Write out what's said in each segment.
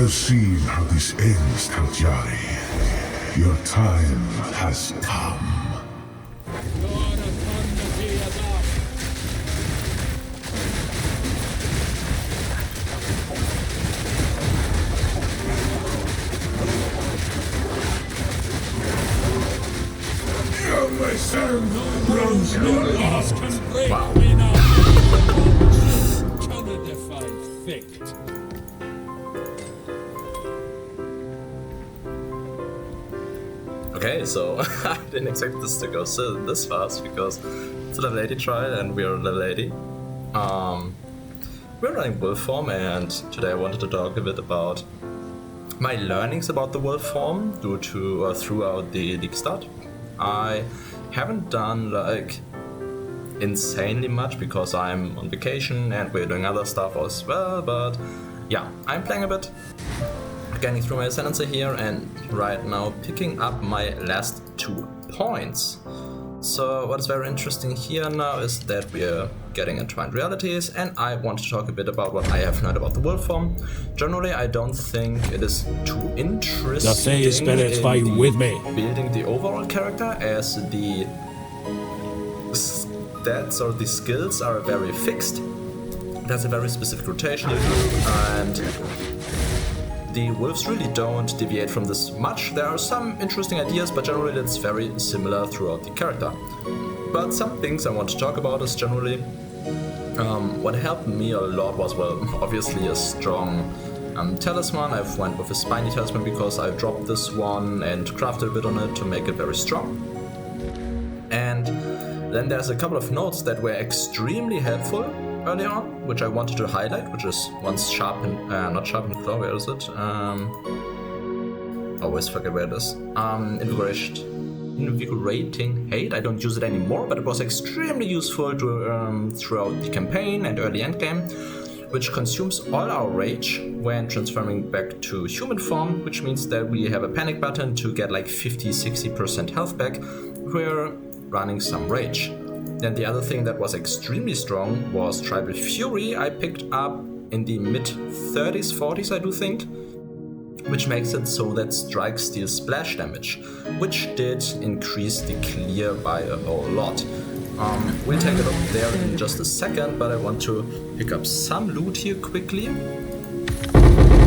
have seen how this ends, Taljari. Your time has come. My son runs your love. Wow. Cannot defy fate. Okay, so I didn't expect this to go this fast because it's a level 80 trial and we're level 80. We're running wolf form, and today I wanted to talk a bit about my learnings about the wolf form throughout the league start. I haven't done like insanely much because I'm on vacation and we're doing other stuff as well, but yeah, I'm playing a bit, getting through my ascendancy here, and right now picking up my last 2 points. So what is very interesting here now is that we're getting entwined realities, and I want to talk a bit about what I have learned about the wolf form. Generally, I don't think it is too interesting building the overall character, as the stats or the skills are very fixed. There's a very specific rotation, and the wolves really don't deviate from this much. There are some interesting ideas, but generally it's very similar throughout the character. But some things I want to talk about is generally what helped me a lot was, well, obviously a strong talisman. I've went with a spiny talisman because I dropped this one and crafted a bit on it to make it very strong. And then there's a couple of notes that were extremely helpful early on, which I wanted to highlight, which is once sharpened, not sharpened claw, where is it? Always forget where it is. Invigorating hate. I don't use it anymore, but it was extremely useful throughout the campaign and early endgame, which consumes all our rage when transforming back to human form, which means that we have a panic button to get like 50-60% health back. We're running some rage. Then the other thing that was extremely strong was Tribal Fury. I picked up in the mid-30s, 40s, I do think, which makes it so that strikes deal splash damage, which did increase the clear by a whole lot. We'll take it up there in just a second, but I want to pick up some loot here quickly,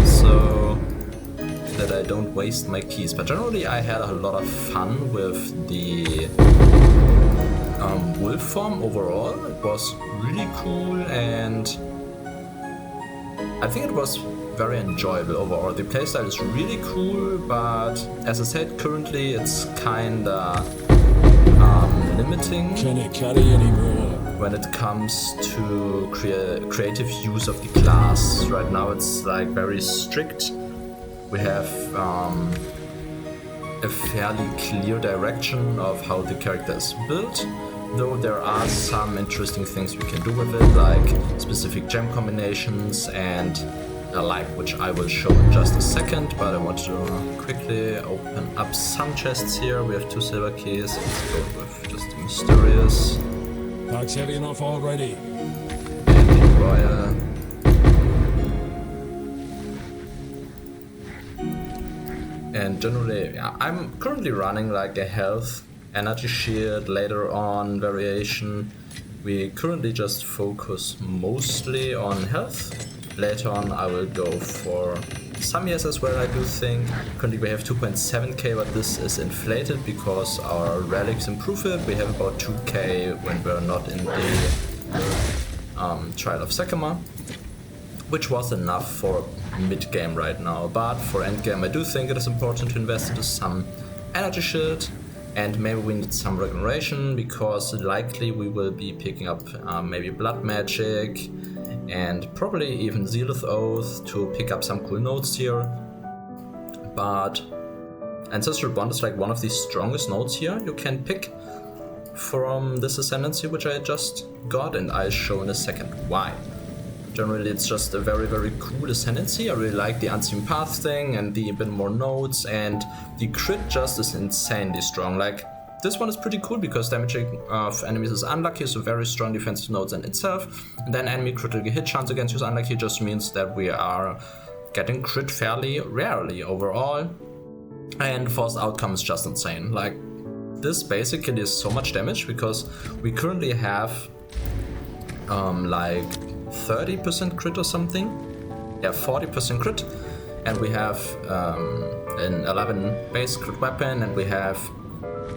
so that I don't waste my keys. But generally I had a lot of fun with the wolf form overall. It was really cool, and I think it was very enjoyable overall. The playstyle is really cool, but as I said, currently it's kinda limiting when it comes to creative use of the class. Right now it's like very strict. We have a fairly clear direction of how the character is built, though there are some interesting things we can do with it, like specific gem combinations and the like, which I will show in just a second. But I want to quickly open up some chests here. We have 2 silver keys. Let's go with just the mysterious. Pack's heavy enough already. And the royal. And generally, yeah, I'm currently running like a health, energy shield, later on variation. We currently just focus mostly on health. Later on I will go for some years as well, I do think. Currently we have 2.7k, but this is inflated because our relics improve it. We have about 2k when we're not in the Trial of Sekima, which was enough for mid-game right now. But for end-game I do think it is important to invest into some energy shield, and maybe we need some regeneration, because likely we will be picking up maybe blood magic and probably even Zealous Oath to pick up some cool notes here. But Ancestral Bond is like one of the strongest notes here you can pick from this Ascendancy, which I just got, and I'll show in a second why. Generally it's just a very, very cool Ascendancy. I really like the Unseen Path thing and the bit more notes, and the crit just is insanely strong. Like, this one is pretty cool because damaging of enemies is unlucky, so very strong defensive notes in itself. And then enemy critical hit chance against you is unlucky, just means that we are getting crit fairly rarely overall. And forced outcome is just insane. Like, this basically is so much damage because we currently have like 30% crit or something. Yeah, 40% crit. And we have an 11 base crit weapon, and we have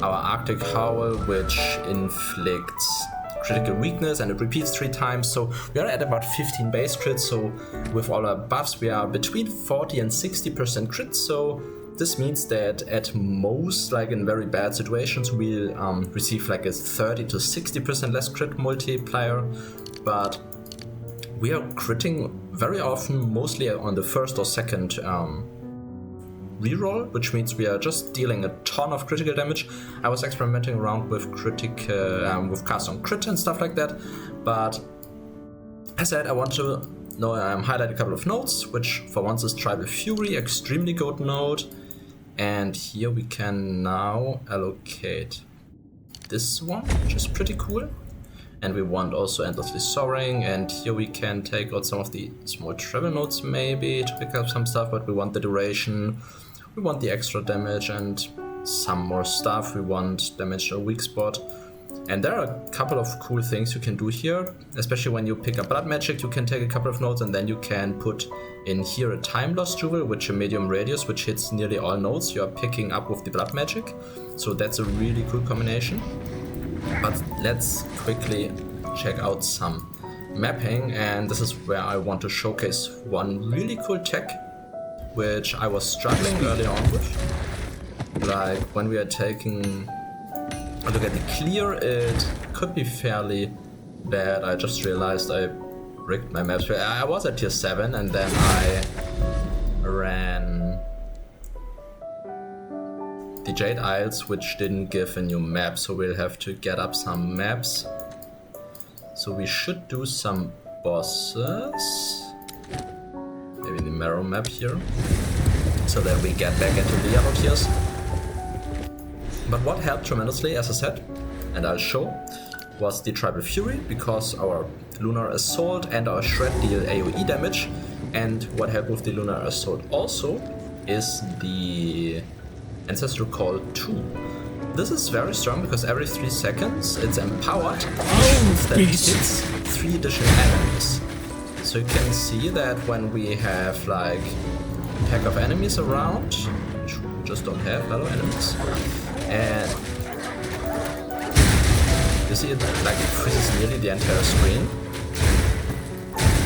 our Arctic Howl, which inflicts critical weakness and it repeats 3 times. So we are at about 15 base crits. So with all our buffs, we are between 40 and 60% crit. So this means that at most, like in very bad situations, we'll receive like a 30 to 60% less crit multiplier. But we are critting very often, mostly on the first or second reroll, which means we are just dealing a ton of critical damage. I was experimenting around with with cast on crit and stuff like that, but as I said, I want to highlight a couple of nodes, which for once is Tribal Fury, extremely good node, and here we can now allocate this one, which is pretty cool. And we want also Endlessly Soaring, and here we can take out some of the small travel nodes maybe to pick up some stuff, but we want the duration, we want the extra damage and some more stuff. We want damage to a weak spot. And there are a couple of cool things you can do here, especially when you pick up Blood Magic. You can take a couple of nodes and then you can put in here a Time Loss Jewel, which a medium radius, which hits nearly all nodes you are picking up with the Blood Magic. So that's a really cool combination. But let's quickly check out some mapping, and this is where I want to showcase one really cool tech which I was struggling early on with. Like when we are taking a look at the clear, it could be fairly bad. I just realized I rigged my maps. I was at tier 7 and then I ran the Jade Isles, which didn't give a new map, so we'll have to get up some maps. So we should do some bosses. Maybe the Marrow map here, so that we get back into the yellow tiers. But what helped tremendously, as I said, and I'll show, was the Tribal Fury, because our Lunar Assault and our Shred deal AoE damage. And what helped with the Lunar Assault also is the Ancestral Call 2. This is very strong because every 3 seconds it's empowered, that hits 3 additional enemies. So you can see that when we have like a pack of enemies around, which we just don't have fellow enemies, and you see it like it freezes nearly the entire screen,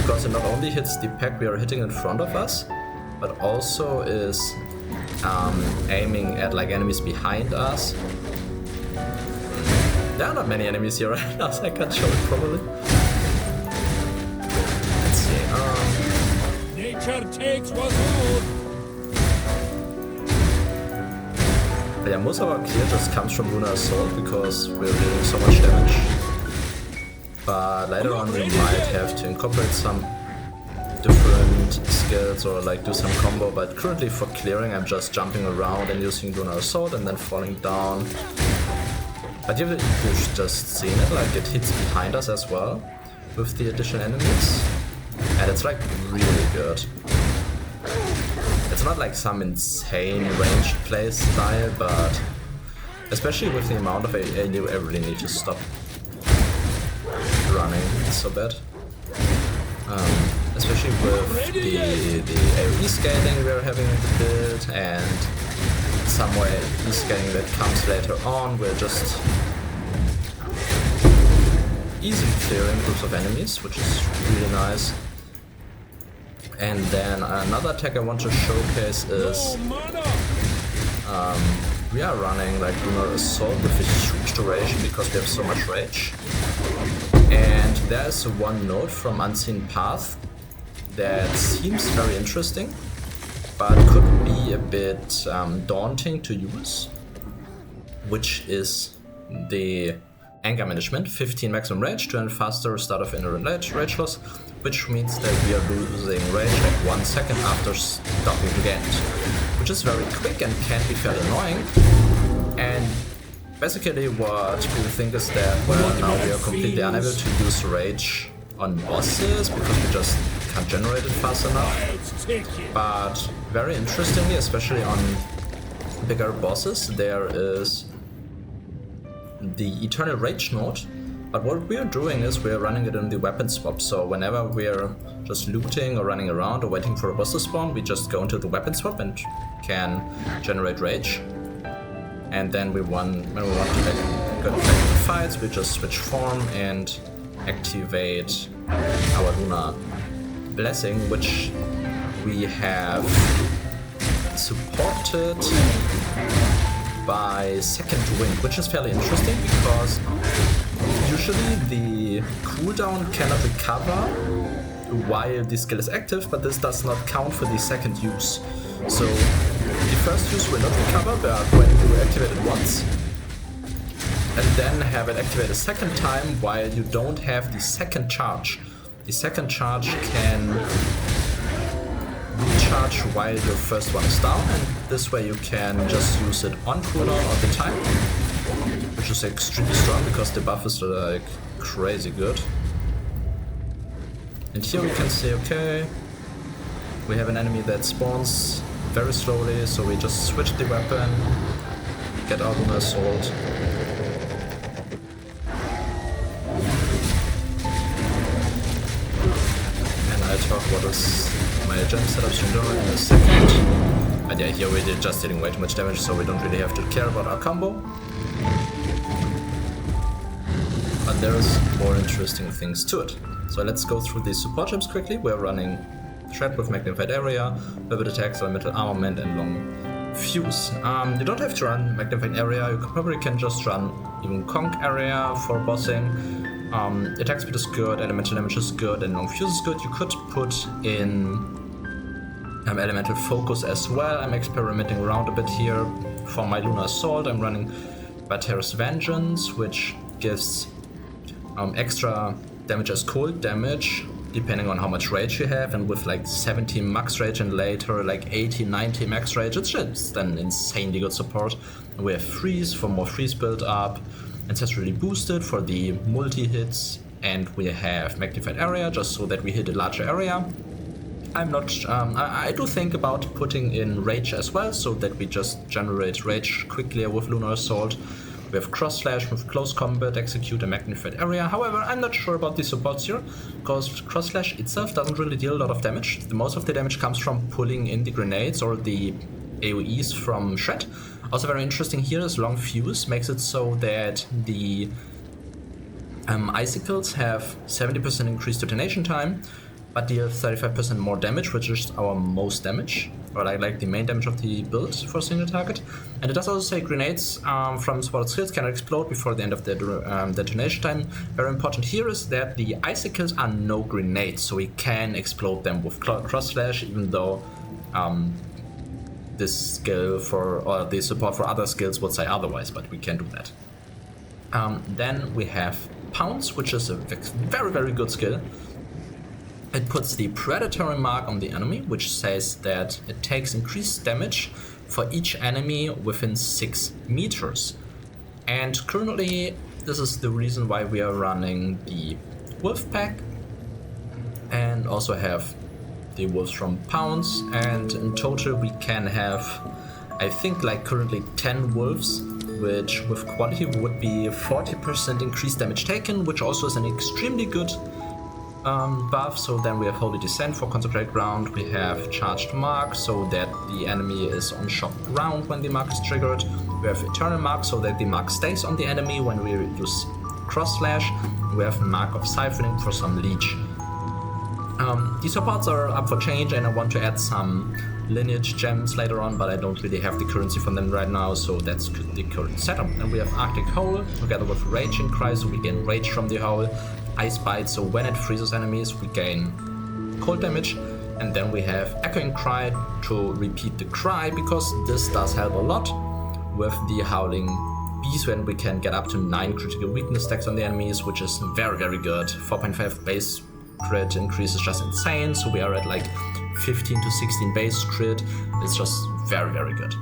because it not only hits the pack we are hitting in front of us, but also is aiming at like enemies behind us. There are not many enemies here right now, so I can't show it properly. Let's see. Nature takes what's good. But yeah, most of our clear just comes from Lunar Assault because we're dealing so much damage. But later on we might have to incorporate some different skills or like do some combo, but currently for clearing I'm just jumping around and using Lunar Assault and then falling down. But you've just seen it, like it hits behind us as well with the additional enemies, and it's like really good. It's not like some insane ranged play style, but especially with the amount of AoE, I really need to stop running, it's so bad. Especially with the AoE scaling we're having in the build, and some more AoE scaling that comes later on. We're just easily clearing groups of enemies, which is really nice. And then another tech I want to showcase is we are running like Lunar Assault with a huge duration because we have so much rage. And there's one node from Unseen Path that seems very interesting, but could be a bit daunting to use, which is the Anger Management, 15 maximum rage, 200 faster start of inner rage loss, which means that we are losing rage like 1 second after stopping to get, which is very quick and can be fairly annoying. And basically what people think is that, well, now we are completely unable to use rage on bosses because we just can't generate it fast enough. Let's take it. But very interestingly, especially on bigger bosses, there is the Eternal Rage node. But what we're doing is we're running it in the weapon swap. So whenever we're just looting or running around or waiting for a boss to spawn, we just go into the weapon swap and can generate rage. And then when we want to go back to fights, we just switch form and activate our Lunar Blessing, which we have supported by Second Wind, which is fairly interesting because usually the cooldown cannot recover while the skill is active, but this does not count for the second use. So the first use will not recover, but when you activate it once and then have it activate a second time while you don't have the second charge. The second charge can recharge while your first one is down, and this way you can just use it on cooldown all the time, which is extremely strong because the buff is like crazy good. And here we can see, okay, we have an enemy that spawns very slowly, so we just switch the weapon, get out on assault. And I'll talk what is my gem setups in general in a second. But yeah, here we're just dealing way too much damage, so we don't really have to care about our combo. But there's more interesting things to it. So let's go through these support gems quickly. We're running Shred with Magnified Area, Vivid Attacks, Elemental Armament, and Long Fuse. You don't have to run Magnified Area, you probably can just run even Conk Area for bossing. Attack speed is good, Elemental Damage is good, and Long Fuse is good. You could put in Elemental Focus as well. I'm experimenting around a bit here. For my Lunar Assault, I'm running Bater's Vengeance, which gives extra damage as cold damage, depending on how much rage you have, and with like 70 max rage and later like 80, 90 max rage, it's just an insanely good support. And we have Freeze for more freeze build up, Ancestrally Boosted for the multi-hits, and we have Magnified Area just so that we hit a larger area. I'm not, I do think about putting in Rage as well, so that we just generate Rage quickly with Lunar Assault. We have Cross Slash with Close Combat, Execute, and Magnified Area. However, I'm not sure about the supports here, because Cross Slash itself doesn't really deal a lot of damage. Most of the damage comes from pulling in the grenades or the AoEs from Shred. Also very interesting here is Long Fuse makes it so that the Icicles have 70% increased detonation time, but deal 35% more damage, which is our most damage, or like the main damage of the build for a single target. And it does also say grenades from supported skills can explode before the end of the detonation time. Very important here is that the Icicles are no grenades, so we can explode them with Cross Slash, even though this skill or the support for other skills would say otherwise, but we can do that. Then we have Pounce, which is a very, very good skill. It puts the predatory mark on the enemy, which says that it takes increased damage for each enemy within 6 meters. And currently, this is the reason why we are running the Wolf Pack and also have the wolves from Pounce. And in total, we can have, I think, like currently 10 wolves, which with quality would be 40% increased damage taken, which also is an extremely good buff. So then we have Holy Descent for Consecrated Ground, we have Charged Mark so that the enemy is on shocked ground when the mark is triggered, we have Eternal Mark so that the mark stays on the enemy when we use Cross Slash, we have Mark of Siphoning for some leech. These supports are up for change, and I want to add some lineage gems later on, but I don't really have the currency for them right now, so that's the current setup. And we have Arctic Hole together with Raging Cry, so we gain rage from the hole, Ice Bite, so when it freezes enemies we gain cold damage, and then we have Echoing Cry to repeat the cry, because this does help a lot with the Howling Beast when we can get up to 9 critical weakness stacks on the enemies, which is very, very good. 4.5 base crit increase is just insane, so we are at like 15 to 16 base crit. It's just very, very good.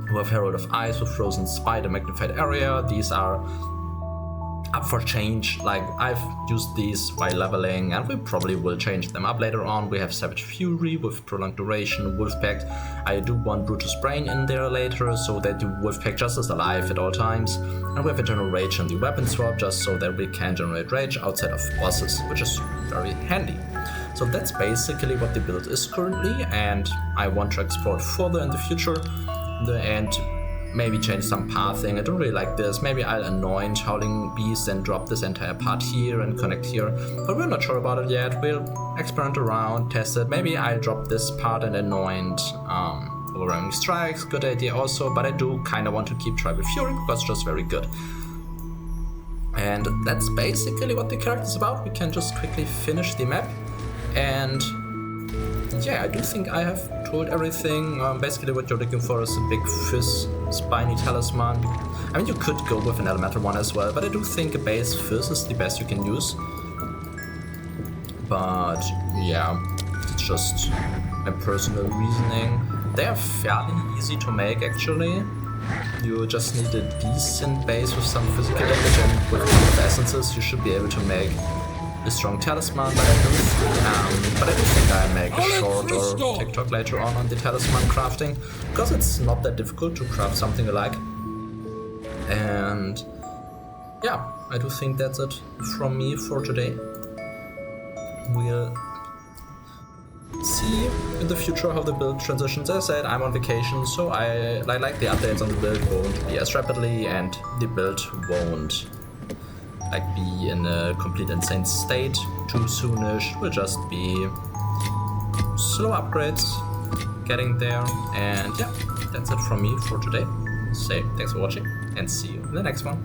We have Herald of Ice with Frozen Spite and Magnified Area. These are up for change. Like, I've used these while leveling, and we probably will change them up later on. We have Savage Fury with Prolonged Duration, Wolfpack. I do want Brutus Brain in there later, so that the Wolfpack just is alive at all times. And we have Eternal Rage in the weapon swap, just so that we can generate rage outside of bosses, which is very handy. So that's basically what the build is currently, and I want to explore it further in the future. And maybe change some pathing. I don't really like this. Maybe I'll anoint Howling Beast and drop this entire part here and connect here. But we're not sure about it yet. We'll experiment around, test it. Maybe I'll drop this part and anoint Overwhelming Strikes. Good idea also. But I do kind of want to keep Tribal Fury because it's just very good. And that's basically what the character is about. We can just quickly finish the map. And yeah, I do think I have told everything. Basically what you're looking for is a big Fizz Spiny Talisman. I mean, you could go with an Elemental one as well, but I do think a base Fizz is the best you can use. But yeah, it's just my personal reasoning. They are fairly easy to make actually. You just need a decent base with some physical damage, and with a couple of essences you should be able to make a strong talisman, but I do think I'll make a short or TikTok later on the talisman crafting, because it's not that difficult to craft something alike. And yeah, I do think that's it from me for today. We'll see in the future how the build transitions. As I said, I'm on vacation, so I like the updates on the build won't be as rapidly, and the build won't be in a complete insane state too soonish. It will just be slow upgrades getting there. And yeah, that's it from me for today. So thanks for watching and see you in the next one.